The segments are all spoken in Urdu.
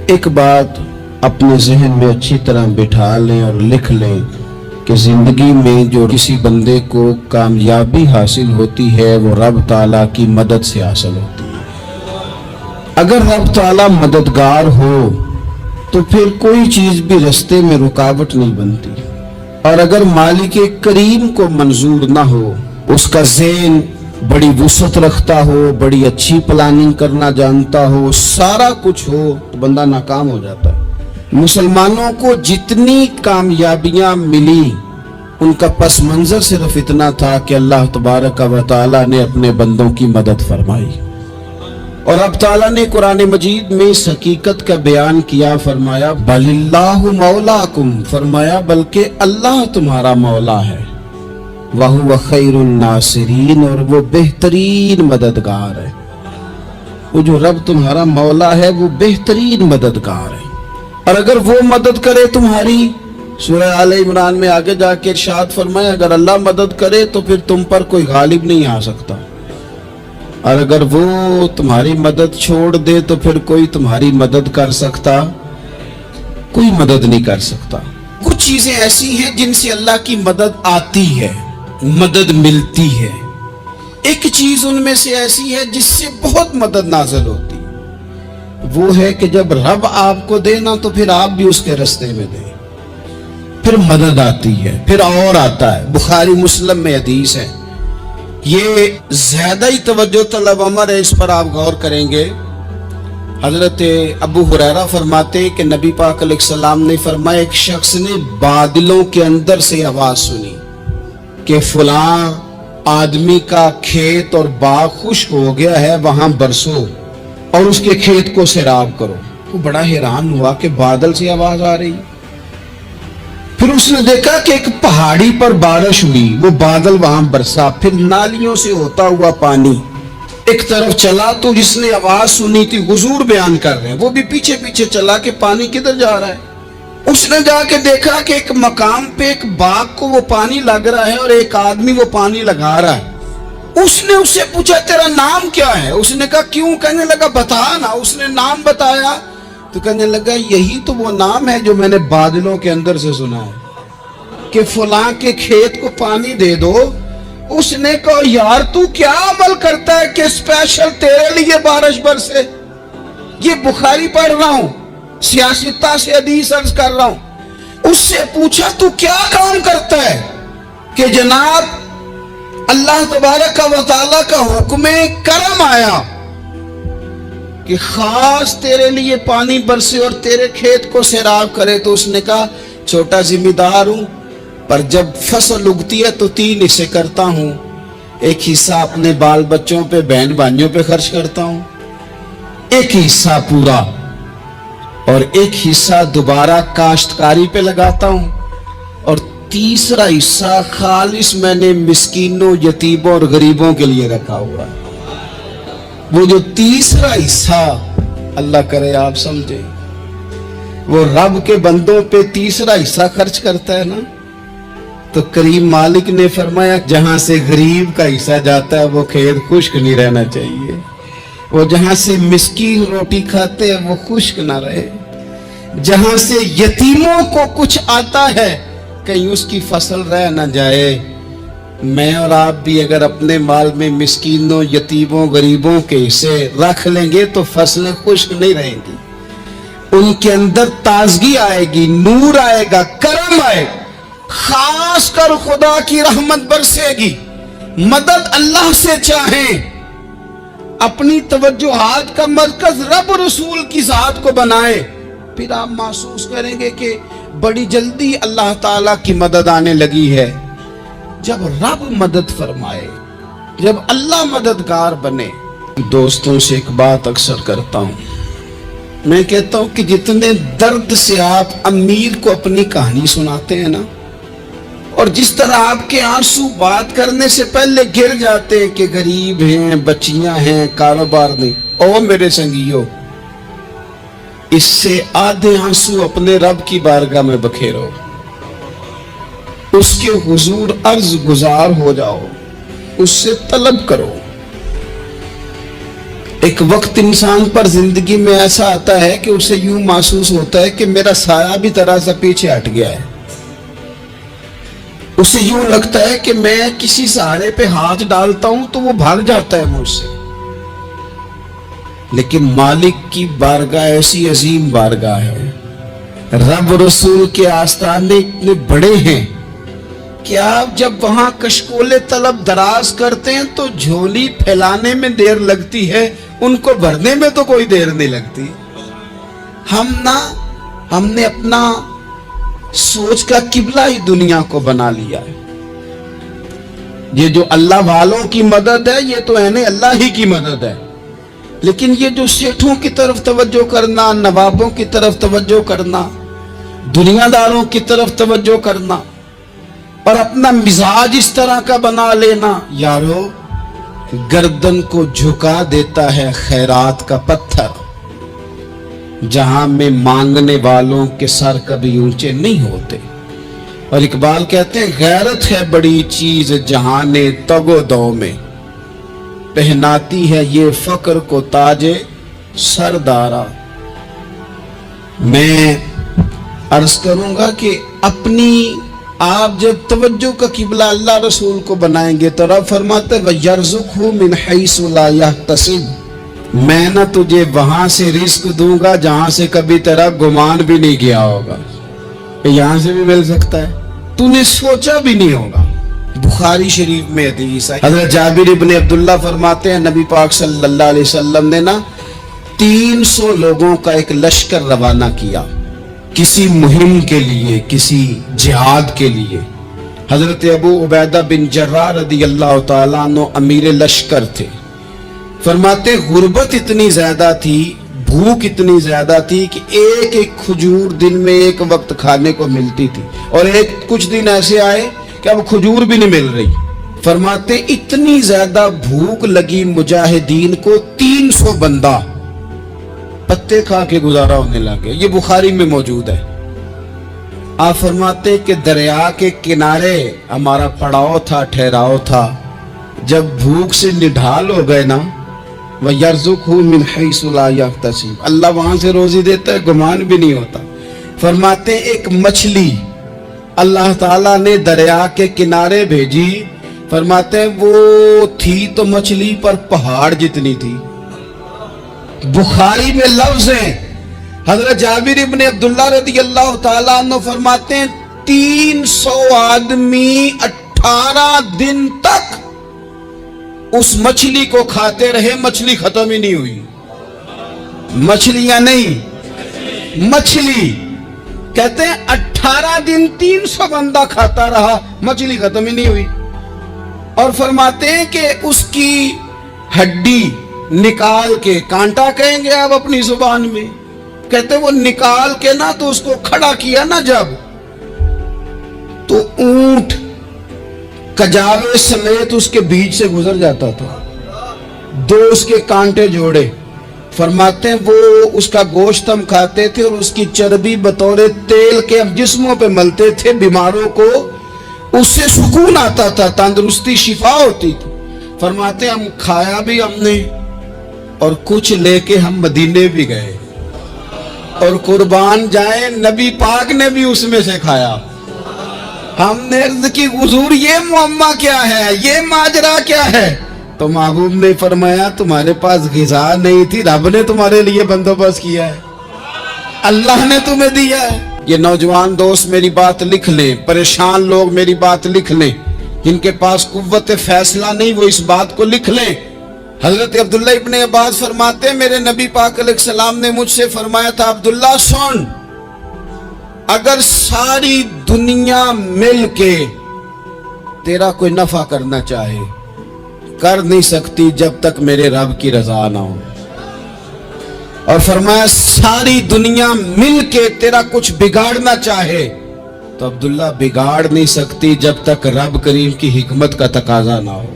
ایک بات اپنے ذہن میں اچھی طرح بٹھا لیں اور لکھ لیں کہ زندگی میں جو کسی بندے کو کامیابی حاصل ہوتی ہے وہ رب تعالیٰ کی مدد سے حاصل ہوتی ہے۔ اگر رب تعالیٰ مددگار ہو تو پھر کوئی چیز بھی رستے میں رکاوٹ نہیں بنتی، اور اگر مالک کریم کو منظور نہ ہو، اس کا ذہن بڑی وسعت رکھتا ہو، بڑی اچھی پلاننگ کرنا جانتا ہو، سارا کچھ ہو، تو بندہ ناکام ہو جاتا ہے۔ مسلمانوں کو جتنی کامیابیاں ملی ان کا پس منظر صرف اتنا تھا کہ اللہ تبارک و تعالیٰ نے اپنے بندوں کی مدد فرمائی، اور اب تعالیٰ نے قرآن مجید میں اس حقیقت کا بیان کیا، فرمایا بل اللہ مولاکم، فرمایا بلکہ اللہ تمہارا مولا ہے، وَهُوَ خَيْرُ النَّاصِرِينَ، اور وہ بہترین مددگار ہے۔ وہ جو رب تمہارا مولا ہے وہ بہترین مددگار ہے، اور اگر وہ مدد کرے تمہاری، سورہ آل عمران میں آگے جا کے ارشاد فرمایا اگر اللہ مدد کرے تو پھر تم پر کوئی غالب نہیں آ سکتا، اور اگر وہ تمہاری مدد چھوڑ دے تو پھر کوئی تمہاری مدد کر سکتا؟ کوئی مدد نہیں کر سکتا۔ کچھ چیزیں ایسی ہیں جن سے اللہ کی مدد آتی ہے، مدد ملتی ہے۔ ایک چیز ان میں سے ایسی ہے جس سے بہت مدد نازل ہوتی، وہ ہے کہ جب رب آپ کو دے نا تو پھر آپ بھی اس کے رستے میں دیں، پھر مدد آتی ہے، پھر اور آتا ہے۔ بخاری مسلم میں حدیث ہے، یہ زیادہ ہی توجہ طلب عمر ہے، اس پر آپ غور کریں گے۔ حضرت ابو ہریرہ فرماتے کہ نبی پاک علیہ السلام نے فرمایا ایک شخص نے بادلوں کے اندر سے آواز سنی کہ فلاں آدمی کا کھیت اور باغ خشک ہو گیا ہے، وہاں برسو اور اس کے کھیت کو سیراب کرو۔ وہ بڑا حیران ہوا کہ بادل سے آواز آ رہی، پھر اس نے دیکھا کہ ایک پہاڑی پر بارش ہوئی، وہ بادل وہاں برسا، پھر نالیوں سے ہوتا ہوا پانی ایک طرف چلا، تو جس نے آواز سنی تھی حضور بیان کر رہے ہیں، وہ بھی پیچھے پیچھے چلا کہ پانی کدھر جا رہا ہے۔ اس نے جا کے دیکھا کہ ایک مقام پہ ایک باغ کو وہ پانی لگ رہا ہے اور ایک آدمی وہ پانی لگا رہا ہے۔ اس نے اس سے پوچھا تیرا نام کیا ہے؟ اس نے کہا کیوں؟ کہنے لگا بتا نا۔ اس نے نام بتایا تو کہنے لگا یہی تو وہ نام ہے جو میں نے بادلوں کے اندر سے سنا ہے کہ فلاں کے کھیت کو پانی دے دو۔ اس نے کہا یار تو کیا عمل کرتا ہے کہ اسپیشل تیرے لیے بارش برسے؟ یہ بخاری پڑھ رہا ہوں، سیاستہ سے حدیث عرض کر رہا ہوں۔ اس سے پوچھا تو کیا کام کرتا ہے کہ جناب اللہ تبارک و تعالیٰ کا حکم کرم آیا کہ خاص تیرے لیے پانی برسے اور تیرے کھیت کو سیراب کرے؟ تو اس نے کہا چھوٹا ذمہ دار ہوں، پر جب فصل اگتی ہے تو 3 حصے کرتا ہوں، ایک حصہ اپنے بال بچوں پہ بہن بھائیوں پہ خرچ کرتا ہوں، ایک حصہ پورا، اور ایک حصہ دوبارہ کاشتکاری پہ لگاتا ہوں، اور تیسرا حصہ خالص میں نے مسکینوں، یتیموں اور غریبوں کے لیے رکھا ہوا ہے۔ وہ جو تیسرا حصہ اللہ کرے آپ سمجھیں، وہ رب کے بندوں پہ تیسرا حصہ خرچ کرتا ہے نا، تو کریم مالک نے فرمایا جہاں سے غریب کا حصہ جاتا ہے وہ کھیت خشک نہیں رہنا چاہیے، وہ جہاں سے مسکین روٹی کھاتے ہیں وہ خشک نہ رہے، جہاں سے یتیموں کو کچھ آتا ہے کہیں اس کی فصل رہ نہ جائے۔ میں اور آپ بھی اگر اپنے مال میں مسکینوں، یتیموں، غریبوں کے حصے رکھ لیں گے تو فصلیں خشک نہیں رہیں گی، ان کے اندر تازگی آئے گی، نور آئے گا، کرم آئے گا، خاص کر خدا کی رحمت برسے گی۔ مدد اللہ سے چاہیں، اپنی توجہات کا مرکز رب رسول کی ذات کو بنائے، پھر آپ محسوس کریں گے کہ بڑی جلدی اللہ تعالیٰ کی مدد آنے لگی ہے۔ جب رب مدد فرمائے، جب اللہ مددگار بنے۔ دوستوں سے ایک بات اکثر کرتا ہوں، میں کہتا ہوں کہ جتنے درد سے آپ امیر کو اپنی کہانی سناتے ہیں نا، اور جس طرح آپ کے آنسو بات کرنے سے پہلے گر جاتے ہیں کہ غریب ہیں، بچیاں ہیں، کاروبار نہیں، او میرے سنگیو، اس سے آدھے آنسو اپنے رب کی بارگاہ میں بکھیرو، اس کے حضور عرض گزار ہو جاؤ، اس سے طلب کرو ایک وقت انسان پر زندگی میں ایسا آتا ہے کہ اسے یوں محسوس ہوتا ہے کہ میرا سایہ بھی ذرا سا پیچھے ہٹ گیا ہے. اسے یوں لگتا ہے کہ میں کسی سہارے پہ ہاتھ ڈالتا ہوں تو وہ بھاگ جاتا ہے مجھ سے. لیکن مالک کی بارگاہ ایسی عظیم بارگاہ ہے، رب رسول کے آستانے اتنے بڑے ہیں کہ آپ جب وہاں کشکول طلب دراز کرتے ہیں تو جھولی پھیلانے میں دیر لگتی ہے، ان کو بھرنے میں تو کوئی دیر نہیں لگتی. ہم نے اپنا سوچ کا قبلہ ہی دنیا کو بنا لیا ہے. یہ جو اللہ والوں کی مدد ہے یہ تو اللہ ہی کی مدد ہے، لیکن یہ جو سیٹھوں کی طرف توجہ کرنا، نوابوں کی طرف توجہ کرنا، دنیا داروں کی طرف توجہ کرنا اور اپنا مزاج اس طرح کا بنا لینا، یارو گردن کو جھکا دیتا ہے خیرات کا پتھر، جہاں میں مانگنے والوں کے سر کبھی اونچے نہیں ہوتے. اور اقبال کہتے ہیں غیرت ہے بڑی چیز جہان تگ و دو میں، پہناتی ہے یہ فقر کو تاج سردارا. میں عرض کروں گا کہ اپنی آپ جب توجہ کا قبلہ اللہ رسول کو بنائیں گے تو رب فرماتے وَيَرْزُقْهُ مِنْ حَيْثُ لَا يَحْتَسِبُ، میں نہ تجھے وہاں سے رزق دوں گا جہاں سے کبھی تیرا گمان بھی نہیں کیا ہوگا. یہاں سے بھی مل سکتا ہے، تو نے سوچا بھی نہیں ہوگا. بخاری شریف میں حدیث ہے، حضرت جابر ابن عبداللہ فرماتے ہیں نبی پاک صلی اللہ علیہ وسلم نے 300 لوگوں کا ایک لشکر روانہ کیا کسی مہم کے لیے، کسی جہاد کے لیے. حضرت ابو عبیدہ بن جراح رضی اللہ تعالیٰ عنہ امیر لشکر تھے. فرماتے غربت اتنی زیادہ تھی، بھوک اتنی زیادہ تھی کہ ایک ایک کھجور دن میں ایک وقت کھانے کو ملتی تھی، اور کچھ دن ایسے آئے کہ اب کھجور بھی نہیں مل رہی. فرماتے اتنی زیادہ بھوک لگی مجاہدین کو 300 بندہ پتے کھا کے گزارا ہونے لگے. یہ بخاری میں موجود ہے. آپ فرماتے کہ دریا کے کنارے ہمارا پڑاؤ تھا، ٹھہراؤ تھا. جب بھوک سے نڈھال ہو گئے نا، وَيَرْزُقْهُ مِنْ حَيْثُ لَا يَحْتَسِبُ، اللہ وہاں سے روزی دیتا ہے، گمان بھی نہیں ہوتا. فرماتے ایک مچھلی اللہ تعالیٰ نے دریا کے کنارے بھیجی. فرماتے وہ تھی تو مچھلی پر پہاڑ جتنی تھی. بخاری میں لفظ ہیں، حضرت جابر ابن عبداللہ رضی اللہ تعالیٰ عنہ فرماتے ہیں 300 آدمی 18 دن تک اس مچھلی کو کھاتے رہے، مچھلی ختم ہی نہیں ہوئی. مچھلیاں نہیں، مچھلی. کہتے ہیں 18 دن 300 بندہ کھاتا رہا، مچھلی ختم ہی نہیں ہوئی. اور فرماتے ہیں کہ اس کی ہڈی نکال کے، کانٹا کہیں گے آپ اپنی زبان میں، کہتے ہیں وہ نکال کے نا تو اس کو کھڑا کیا نا جب، تو اونٹ کجاوے سمیت اس کے بیچ سے گزر جاتا تھا. 2 اس کے کانٹے جوڑے. فرماتے ہیں وہ اس کا گوشت ہم کھاتے تھے اور اس کی چربی بطور تیل کے ہم جسموں پہ ملتے تھے. بیماروں کو اس سے سکون آتا تھا، تندرستی، شفا ہوتی تھی. فرماتے ہم کھایا بھی ہم نے، اور کچھ لے کے ہم مدینے بھی گئے، اور قربان جائیں نبی پاک نے بھی اس میں سے کھایا. ہم نے عرض کی حضور یہ معمہ کیا ہے، یہ ماجرا کیا ہے؟ تو محبوب نے فرمایا تمہارے پاس غذا نہیں تھی، رب نے تمہارے لیے بندوبست کیا ہے، اللہ نے تمہیں دیا ہے. یہ نوجوان دوست میری بات لکھ لیں، پریشان لوگ میری بات لکھ لیں، جن کے پاس قوت فیصلہ نہیں وہ اس بات کو لکھ لیں. حضرت عبداللہ ابن عباس فرماتے ہیں میرے نبی پاک علیہ السلام نے مجھ سے فرمایا تھا عبداللہ سن، اگر ساری دنیا مل کے تیرا کوئی نفع کرنا چاہے، کر نہیں سکتی جب تک میرے رب کی رضا نہ ہو. اور فرمایا ساری دنیا مل کے تیرا کچھ بگاڑنا چاہے تو عبداللہ بگاڑ نہیں سکتی جب تک رب کریم کی حکمت کا تقاضا نہ ہو.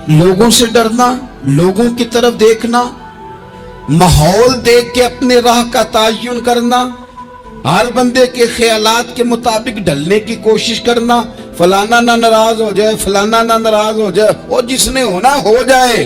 لوگوں سے ڈرنا، لوگوں کی طرف دیکھنا، ماحول دیکھ کے اپنے راہ کا تعین کرنا، ہر بندے کے خیالات کے مطابق ڈھلنے کی کوشش کرنا، فلانا نہ ناراض ہو جائے، فلانا نہ ناراض ہو جائے، وہ جس نے ہونا ہو جائے.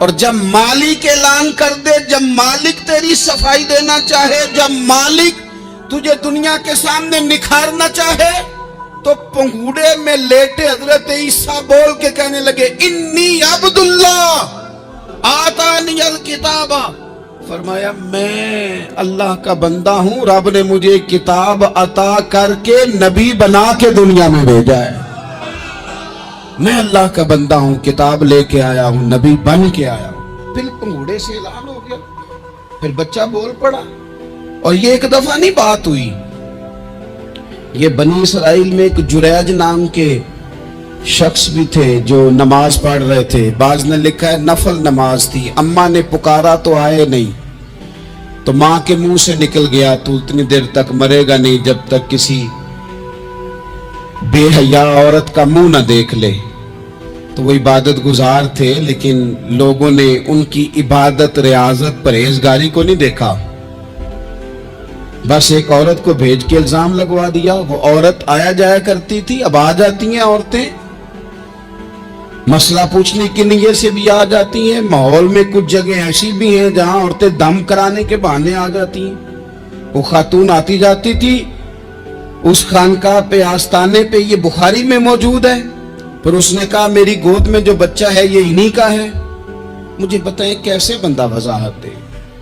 اور جب مالک اعلان کر دے، جب مالک تیری صفائی دینا چاہے، جب مالک تجھے دنیا کے سامنے نکھارنا چاہے، تو پنگوڑے میں لیٹے حضرت عیسیٰ بول کے کہنے لگے انی عبداللہ آتانی الکتاب، فرمایا میں اللہ کا بندہ ہوں، رب نے مجھے کتاب عطا کر کے نبی بنا کے دنیا میں بھیجا ہے، میں اللہ کا بندہ ہوں، کتاب لے کے آیا ہوں، نبی بن کے آیا ہوں۔ پھر پنگوڑے سے اعلان ہو گیا، پھر بچہ بول پڑا، اور یہ ایک دفعہ نہیں بات ہوئی۔ یہ بنی اسرائیل میں ایک جریج نام کے شخص بھی تھے جو نماز پڑھ رہے تھے، بعض نے لکھا ہے نفل نماز تھی، اماں نے پکارا تو آئے نہیں، تو ماں کے منہ سے نکل گیا تو اتنی دیر تک مرے گا نہیں جب تک کسی بے حیا عورت کا منہ نہ دیکھ لے۔ تو وہ عبادت گزار تھے، لیکن لوگوں نے ان کی عبادت، ریاضت، پرہیزگاری کو نہیں دیکھا، بس ایک عورت کو بھیج کے الزام لگوا دیا۔ وہ عورت آیا جایا کرتی تھی، اب آ جاتی ہیں عورتیں، مسئلہ پوچھنے کے لیے سے بھی آ جاتی ہیں، ماحول میں کچھ جگہ ایسی بھی ہیں جہاں عورتیں دم کرانے کے بہانے آ جاتی ہیں۔ وہ خاتون آتی جاتی تھی اس خانقاہ پہ، آستانے پہ، یہ بخاری میں موجود ہے، پھر اس نے کہا میری گود میں جو بچہ ہے یہ انہی کا ہے، مجھے بتائیں کیسے بندہ وضاحت دے۔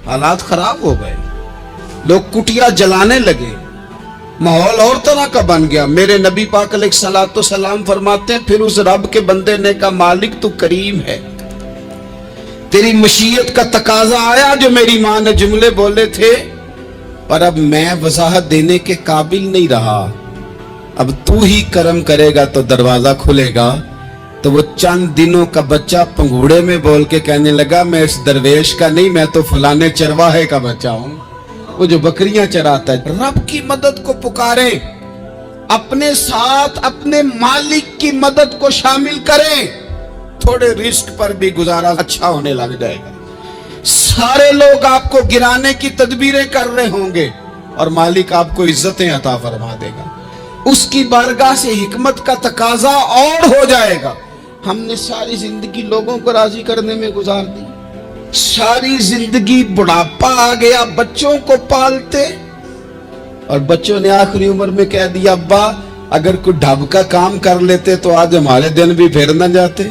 حالات خراب ہو گئے، لوگ کٹیا جلانے لگے، ماحول اور طرح کا بن گیا۔ میرے نبی پاک علیہ الصلوۃ والسلام فرماتے ہیں پھر اس رب کے بندے نے کہا مالک تو کریم ہے، تیری مشیت کا تقاضا آیا جو میری ماں نے جملے بولے تھے، پر اب میں وضاحت دینے کے قابل نہیں رہا، اب تو ہی کرم کرے گا تو دروازہ کھلے گا۔ تو وہ چند دنوں کا بچہ پنگوڑے میں بول کے کہنے لگا میں اس درویش کا نہیں، میں تو فلانے چرواہے کا بچہ ہوں، وہ جو بکریاں چراتا ہے۔ رب کی مدد کو پکاریں، اپنے ساتھ اپنے مالک کی مدد کو شامل کریں، تھوڑے رزق پر بھی گزارا اچھا ہونے لگ جائے گا۔ سارے لوگ آپ کو گرانے کی تدبیریں کر رہے ہوں گے اور مالک آپ کو عزتیں عطا فرما دے گا، اس کی بارگاہ سے حکمت کا تقاضا اور ہو جائے گا۔ ہم نے ساری زندگی لوگوں کو راضی کرنے میں گزار دی، ساری زندگی بڑھاپا آ گیا بچوں کو پالتے، اور بچوں نے آخری عمر میں کہہ دیا ابا اگر کوئی ڈھب کا کام کر لیتے تو آج ہمارے دن بھی پھر نہ جاتے۔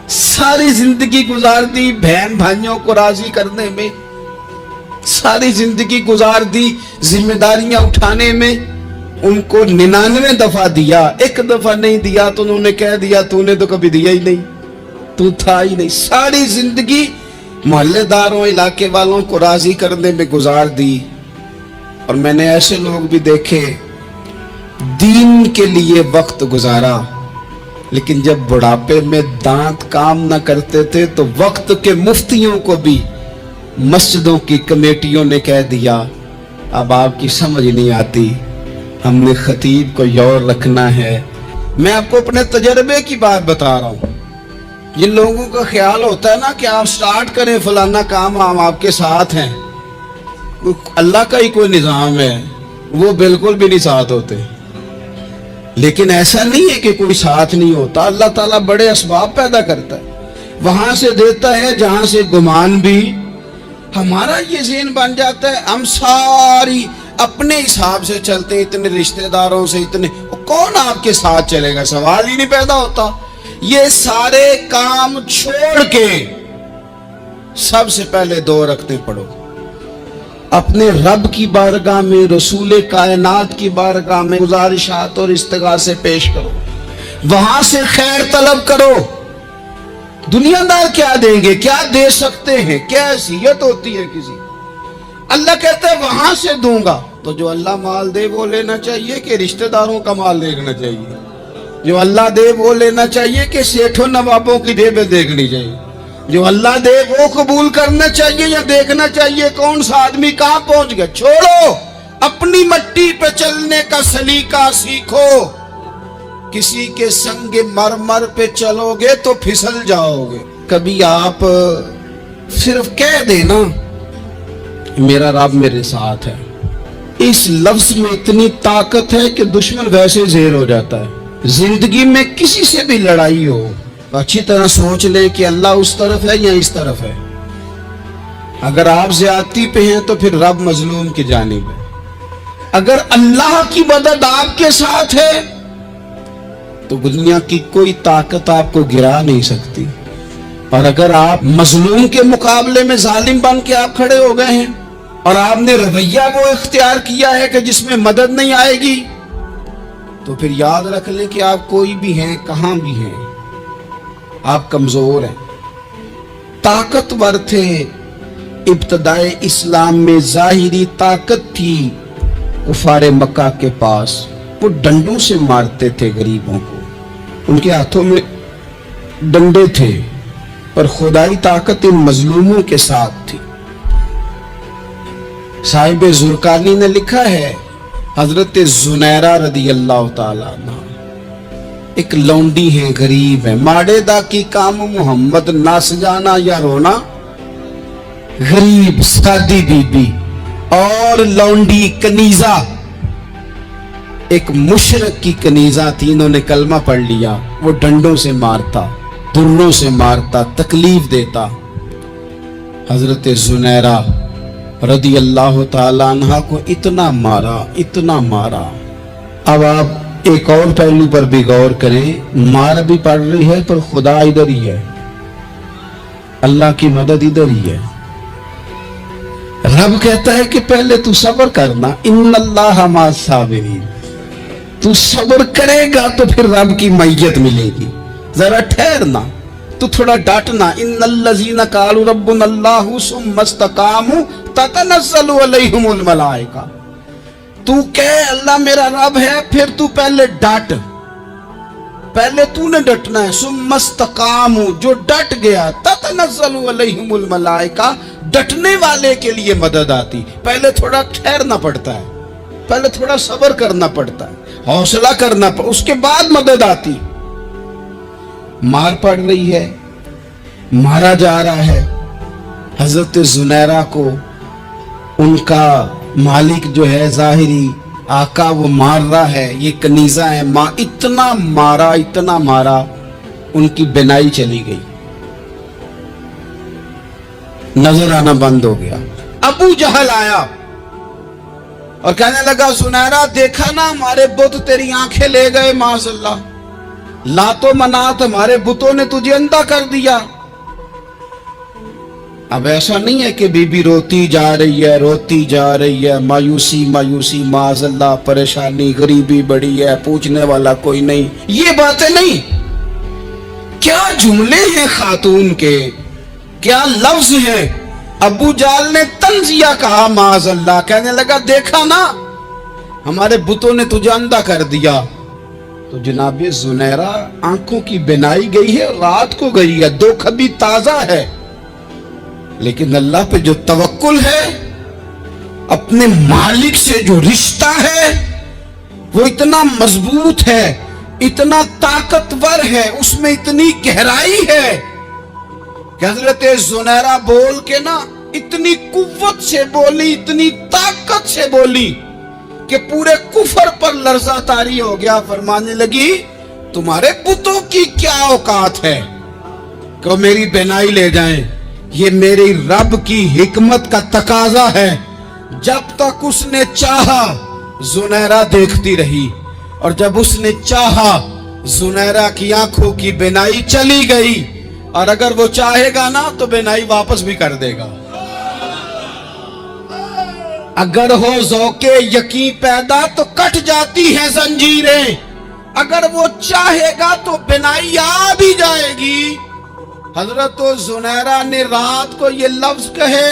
ساری زندگی گزار دی بہن بھائیوں کو راضی کرنے میں، ساری زندگی گزار دی ذمہ داریاں اٹھانے میں، ان کو 99 دفعہ دیا، ایک دفعہ نہیں دیا تو انہوں نے کہہ دیا تو نے تو کبھی دیا ہی نہیں، تو تھا ہی نہیں۔ ساری زندگی محلے داروں، علاقے والوں کو راضی کرنے میں گزار دی، اور میں نے ایسے لوگ بھی دیکھے دین کے لیے وقت گزارا، لیکن جب بڑھاپے میں دانت کام نہ کرتے تھے تو وقت کے مفتیوں کو بھی مسجدوں کی کمیٹیوں نے کہہ دیا اب آپ کی سمجھ نہیں آتی، ہم نے خطیب کو یور رکھنا ہے۔ میں آپ کو اپنے تجربے کی بات بتا رہا ہوں۔ جن لوگوں کا خیال ہوتا ہے نا کہ آپ سٹارٹ کریں فلانا کام، ہم آپ کے ساتھ ہیں، اللہ کا ہی کوئی نظام ہے، وہ بالکل بھی نہیں ساتھ ہوتے۔ لیکن ایسا نہیں ہے کہ کوئی ساتھ نہیں ہوتا، اللہ تعالیٰ بڑے اسباب پیدا کرتا ہے، وہاں سے دیتا ہے جہاں سے گمان بھی۔ ہمارا یہ ذہن بن جاتا ہے ہم ساری اپنے حساب سے چلتے ہیں، اتنے رشتہ داروں سے، اتنے کون آپ کے ساتھ چلے گا، سوال ہی نہیں پیدا ہوتا۔ یہ سارے کام چھوڑ کے سب سے پہلے 2 رکعتیں پڑھو، اپنے رب کی بارگاہ میں، رسول کائنات کی بارگاہ میں گزارشات اور استغاثے پیش کرو، وہاں سے خیر طلب کرو۔ دنیا دار کیا دیں گے، کیا دے سکتے ہیں، کیا حیثیت ہوتی ہے کسی، اللہ کہتا ہے وہاں سے دوں گا۔ تو جو اللہ مال دے وہ لینا چاہیے کہ رشتہ داروں کا مال دیکھنا چاہیے؟ جو اللہ دے وہ لینا چاہیے کہ سیٹھوں نوابوں کی جیبیں دیکھنی چاہیے؟ جو اللہ دے وہ قبول کرنا چاہیے یا دیکھنا چاہیے کون سا آدمی کہاں پہنچ گیا؟ چھوڑو، اپنی مٹی پہ چلنے کا سلیقہ سیکھو۔ کسی کے سنگ مرمر پہ چلو گے تو پھسل جاؤ گے۔ کبھی آپ صرف کہہ دینا میرا رب میرے ساتھ ہے، اس لفظ میں اتنی طاقت ہے کہ دشمن ویسے زیر ہو جاتا ہے۔ زندگی میں کسی سے بھی لڑائی ہو، تو اچھی طرح سوچ لیں کہ اللہ اس طرف ہے یا اس طرف ہے. اگر آپ زیادتی پہ ہیں تو پھر رب مظلوم کی جانب ہے. اگر اللہ کی مدد آپ کے ساتھ ہے تو دنیا کی کوئی طاقت آپ کو گرا نہیں سکتی. اور اگر آپ مظلوم کے مقابلے میں ظالم بن کے آپ کھڑے ہو گئے ہیں اور آپ نے رویہ وہ اختیار کیا ہے کہ جس میں مدد نہیں آئے گی, تو پھر یاد رکھ لیں کہ آپ کوئی بھی ہیں, کہاں بھی ہیں, آپ کمزور ہیں. طاقتور تھے ابتدائے اسلام میں, ظاہری طاقت تھی کفار مکہ کے پاس, وہ ڈنڈوں سے مارتے تھے غریبوں کو, ان کے ہاتھوں میں ڈنڈے تھے, پر خدائی طاقت ان مظلوموں کے ساتھ تھی. صاحب زرقانی نے لکھا ہے, حضرت زنیرہ رضی اللہ تعالیٰ عنہ ایک لونڈی ہے, غریب ہے, ماڑے دا کی کام محمد ناس جانا یا رونا, غریب سادی بی بی اور لونڈی کنیزہ, ایک مشرک کی کنیزہ تھی, انہوں نے کلمہ پڑھ لیا. وہ ڈنڈوں سے مارتا, دروں سے مارتا, تکلیف دیتا. حضرت زنیرہ رضی اللہ تعالیٰ عنہ کو اتنا مارا, اتنا مارا. اب آپ ایک اور پہلو پر بھی غور کریں, مار بھی پڑ رہی ہے پر خدا ادھر ہی ہے, اللہ کی مدد ادھر ہی ہے. رب کہتا ہے کہ پہلے تو صبر کرنا, ان اللہ مع الصابرین, تو صبر کرے گا تو پھر رب کی معیت ملے گی. ذرا ٹھہرنا, تو تھوڑا ڈانٹنا. ان الذین قالوا ربنا اللہ ثم استقاموا تتنزل علیہم الملائکہ, تو کہے اللہ میرا رب ہے, پھر تو پہلے ڈانٹ, پہلے تو نے ڈٹنا ہے. ثم استقاموا, جو ڈٹ گیا, تتنزل علیہم الملائکہ, ڈٹنے والے کے لیے مدد آتی. پہلے تھوڑا ٹھہرنا پڑتا ہے, پہلے تھوڑا صبر کرنا پڑتا ہے, حوصلہ کرنا پڑتا, اس کے بعد مدد آتی. مار پڑ رہی ہے, مارا جا رہا ہے. حضرت زنیرہ کو ان کا مالک جو ہے ظاہری آقا وہ مار رہا ہے, یہ کنیزہ ہے, اتنا مارا, اتنا مارا, ان کی بینائی چلی گئی, نظر آنا بند ہو گیا. ابو جہل آیا اور کہنے لگا زنیرہ دیکھا نا ہمارے بت تیری آنکھیں لے گئے, معاذ اللہ, لات و منات ہمارے بتوں نے تجھے اندھا کر دیا. اب ایسا نہیں ہے کہ بی بی روتی جا رہی ہے, روتی جا رہی ہے, مایوسی مایوسی, معاذ اللہ, پریشانی, غریبی بڑی ہے, پوچھنے والا کوئی نہیں, یہ باتیں نہیں. کیا جملے ہیں خاتون کے, کیا لفظ ہیں. ابو جال نے تنزیہ کہا, معاذ اللہ, کہنے لگا دیکھا نا ہمارے بتوں نے تجھے اندھا کر دیا. تو جناب زنیرہ آنکھوں کی بینائی گئی ہے, رات کو گئی ہے, دکھ بھی تازہ ہے, لیکن اللہ پہ جو توکل ہے, اپنے مالک سے جو رشتہ ہے وہ اتنا مضبوط ہے, اتنا طاقتور ہے, اس میں اتنی گہرائی ہے کہ حضرت زنیرہ بول کے نا اتنی قوت سے بولی, اتنی طاقت سے بولی کہ پورے کفر پر لرزہ طاری ہو گیا. فرمانے لگی تمہارے بتوں کی کیا اوقات ہے کہ وہ میری بینائی لے جائیں, یہ میری رب کی حکمت کا تقاضا ہے. جب تک اس نے چاہا زنیرہ دیکھتی رہی, اور جب اس نے چاہا زنیرہ کی آنکھوں کی بینائی چلی گئی, اور اگر وہ چاہے گا نا تو بینائی واپس بھی کر دے گا. اگر ہو ذوق یقین پیدا تو کٹ جاتی ہیں زنجیریں, اگر وہ چاہے گا تو بینائی آ بھی جائے گی. حضرت زنیرہ نے رات کو یہ لفظ کہے,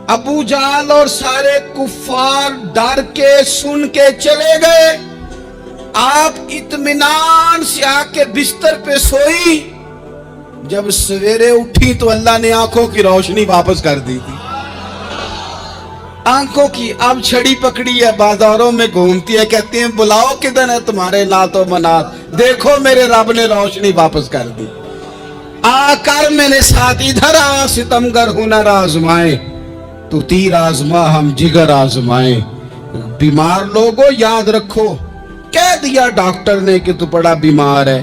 ابو جہل اور سارے کفار ڈر کے سن کے چلے گئے. آپ اطمینان سے آ کے بستر پہ سوئی, جب سویرے اٹھی تو اللہ نے آنکھوں کی روشنی واپس کر دی تھی. آنکھوں کی اب چھڑی پکڑی ہے, بازاروں میں گھومتی ہے, کہتی ہیں بلاؤ کدھر ہے تمہارے لات و منات, دیکھو میرے رب نے روشنی واپس کر دی. آ کر میرے ساتھ ادھر آ, ستمگر ہنر آزمائے, تو تیر آزما ہم جگر آزمائے. بیمار لوگوں یاد رکھو, کہہ دیا ڈاکٹر نے کہ تو بڑا بیمار ہے,